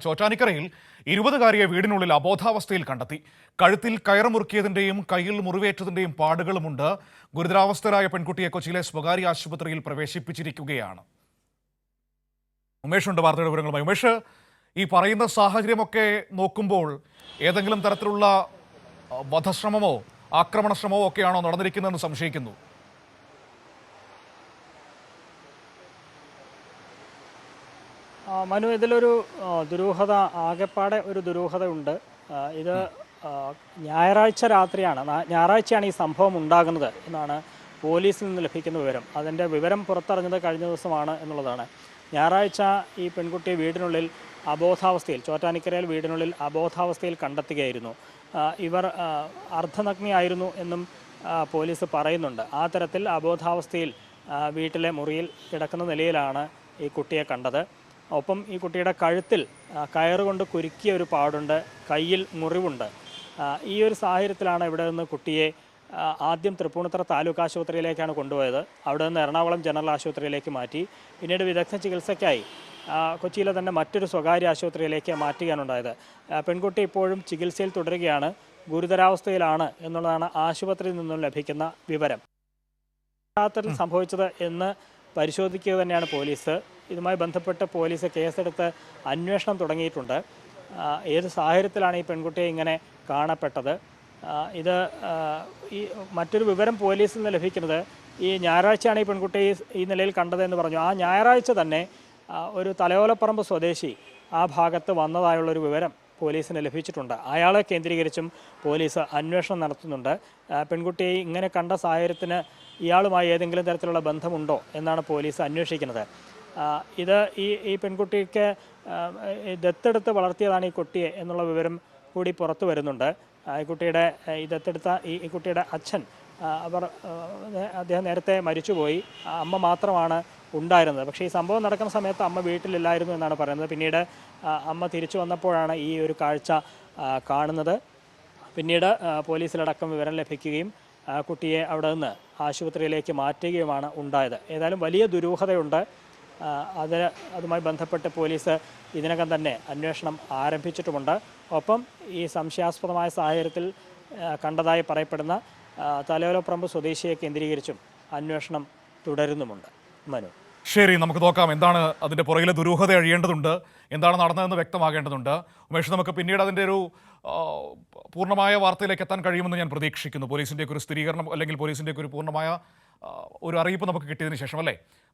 ചോറ്റാനിക്കരയിൽ 20-കാരിയെ വീടിനുള്ളിൽ അബോധാവസ്ഥയിൽ കണ്ടെത്തി. കഴുത്തിൽ കയറുമുറുക്കിയതിന്റെയും കയ്യിൽ മുറിവേറ്റതിന്റെയും പാടുകളുമുണ്ട്. ഗുരുതരാവസ്ഥയിലായ പെൺകുട്ടിയെ കൊച്ചിയിലെ സ്വകാര്യ ആശുപത്രിയിൽ പ്രവേശിപ്പിച്ചിരിക്കുകയാണ്. ഉമേഷുണ്ട് വാർത്തയുടെ വിവരങ്ങളുമായി. ഉമേഷ്, ഈ പറയുന്ന സാഹചര്യമൊക്കെ നോക്കുമ്പോൾ ഏതെങ്കിലും തരത്തിലുള്ള വധശ്രമമോ ആക്രമണശ്രമമോ ഒക്കെയാണോ നടന്നിരിക്കുന്നതെന്ന് സംശയിക്കുന്നു. മനു, ഇതിലൊരു ദുരൂഹത, ആകെപ്പാടെ ഒരു ദുരൂഹത ഉണ്ട്. ഇത് ഞായറാഴ്ച രാത്രിയാണ്, ഞായറാഴ്ചയാണ് ഈ സംഭവം ഉണ്ടാകുന്നത് എന്നാണ് പോലീസിൽ നിന്ന് ലഭിക്കുന്ന വിവരം. അതിൻ്റെ വിവരം പുറത്തറിഞ്ഞത് കഴിഞ്ഞ ദിവസമാണ് എന്നുള്ളതാണ്. ഞായറാഴ്ച ഈ പെൺകുട്ടിയെ വീടിനുള്ളിൽ അബോധാവസ്ഥയിൽ, ചോറ്റാനിക്കരയിൽ വീടിനുള്ളിൽ അബോധാവസ്ഥയിൽ കണ്ടെത്തുകയായിരുന്നു. ഇവർ അർദ്ധനഗ്നിയായിരുന്നു എന്നും പോലീസ് പറയുന്നുണ്ട്. ആ തരത്തിൽ അബോധാവസ്ഥയിൽ വീട്ടിലെ മുറിയിൽ കിടക്കുന്ന നിലയിലാണ് ഈ കുട്ടിയെ കണ്ടത്. ഒപ്പം ഈ കുട്ടിയുടെ കഴുത്തിൽ കയറുകൊണ്ട് കുരുക്കിയ ഒരു പാടുണ്ട്, കയ്യിൽ മുറിവുണ്ട്. ഈ ഒരു സാഹചര്യത്തിലാണ് ഇവിടെ നിന്ന് കുട്ടിയെ ആദ്യം തൃപ്പൂണിത്തുറ താലൂക്ക് ആശുപത്രിയിലേക്കാണ് കൊണ്ടുപോയത്. അവിടെ നിന്ന് എറണാകുളം ജനറൽ ആശുപത്രിയിലേക്ക് മാറ്റി. പിന്നീട് വിദഗ്ധ ചികിത്സയ്ക്കായി കൊച്ചിയിലെ തന്നെ മറ്റൊരു സ്വകാര്യ ആശുപത്രിയിലേക്ക് മാറ്റുകയാണുണ്ടായത്. പെൺകുട്ടി ഇപ്പോഴും ചികിത്സയിൽ തുടരുകയാണ്, ഗുരുതരാവസ്ഥയിലാണ് എന്നുള്ളതാണ് ആശുപത്രിയിൽ നിന്നും ലഭിക്കുന്ന വിവരം. രാത്രിയിൽ സംഭവിച്ചത് എന്ന് പരിശോധിക്കുക തന്നെയാണ് പോലീസ്. ഇതുമായി ബന്ധപ്പെട്ട് പോലീസ് കേസെടുത്ത് അന്വേഷണം തുടങ്ങിയിട്ടുണ്ട്. ഏത് സാഹചര്യത്തിലാണ് ഈ പെൺകുട്ടിയെ ഇങ്ങനെ കാണപ്പെട്ടത്? ഇത് ഈ മറ്റൊരു വിവരം പോലീസിൽ നിന്ന് ലഭിക്കുന്നത്, ഈ ഞായറാഴ്ചയാണ് ഈ പെൺകുട്ടിയെ ഈ നിലയിൽ കണ്ടതെന്ന് പറഞ്ഞു. ആ ഞായറാഴ്ച തന്നെ ഒരു തലയോലപ്പറമ്പ് സ്വദേശി ആ ഭാഗത്ത് വന്നതായുള്ളൊരു വിവരം പോലീസിന് ലഭിച്ചിട്ടുണ്ട്. അയാളെ കേന്ദ്രീകരിച്ചും പോലീസ് അന്വേഷണം നടത്തുന്നുണ്ട്. പെൺകുട്ടിയെ ഇങ്ങനെ കണ്ട സാഹചര്യത്തിന് ഇയാളുമായി ഏതെങ്കിലും തരത്തിലുള്ള ബന്ധമുണ്ടോ എന്നാണ് പോലീസ് അന്വേഷിക്കുന്നത്. ഇത് ഈ പെൺകുട്ടിക്ക് ദത്തെടുത്ത് വളർത്തിയതാണ് ഈ കുട്ടിയെ എന്നുള്ള വിവരം കൂടി പുറത്തു വരുന്നുണ്ട്. ഈ കുട്ടിയുടെ ദത്തെടുത്ത ഈ കുട്ടിയുടെ അച്ഛൻ അദ്ദേഹം നേരത്തെ മരിച്ചുപോയി. അമ്മ മാത്രമാണ് ഉണ്ടായിരുന്നത്. പക്ഷേ ഈ സംഭവം നടക്കുന്ന സമയത്ത് അമ്മ വീട്ടിലില്ലായിരുന്നു എന്നാണ് പറയുന്നത്. പിന്നീട് അമ്മ തിരിച്ചു വന്നപ്പോഴാണ് ഈ ഒരു കാഴ്ച കാണുന്നത്. പിന്നീട് പോലീസിലടക്കം വിവരം ലഭിക്കുകയും കുട്ടിയെ അവിടെ നിന്ന് ആശുപത്രിയിലേക്ക് മാറ്റുകയുമാണ് ഉണ്ടായത്. ഏതായാലും വലിയ ദുരൂഹതയുണ്ട്. അതുമായി ബന്ധപ്പെട്ട് പോലീസ് ഇതിനകം തന്നെ അന്വേഷണം ആരംഭിച്ചിട്ടുമുണ്ട്. ഒപ്പം ഈ സംശയാസ്പദമായ സാഹചര്യത്തിൽ കണ്ടതായി പറയപ്പെടുന്ന തലയോലപ്പറമ്പ് സ്വദേശിയെ കേന്ദ്രീകരിച്ചും അന്വേഷണം തുടരുന്നുമുണ്ട്. മനു, ശരി, നമുക്ക് നോക്കാം എന്താണ് അതിൻ്റെ പുറകിലെ ദുരൂഹത അഴിയേണ്ടതുണ്ട്, എന്താണ് നടന്നതെന്ന് വ്യക്തമാകേണ്ടതുണ്ട്. ഉമേഷ്, നമുക്ക് പിന്നീട് അതിൻ്റെ ഒരു പൂർണ്ണമായ വാർത്തയിലേക്ക് എത്താൻ കഴിയുമെന്ന് ഞാൻ പ്രതീക്ഷിക്കുന്നു. പോലീസിൻ്റെ ഒരു സ്ഥിരീകരണം അല്ലെങ്കിൽ പോലീസിൻ്റെ ഒരു പൂർണ്ണമായ ഒരു അറിയിപ്പ് നമുക്ക് കിട്ടിയതിന് ശേഷം, അല്ലേ?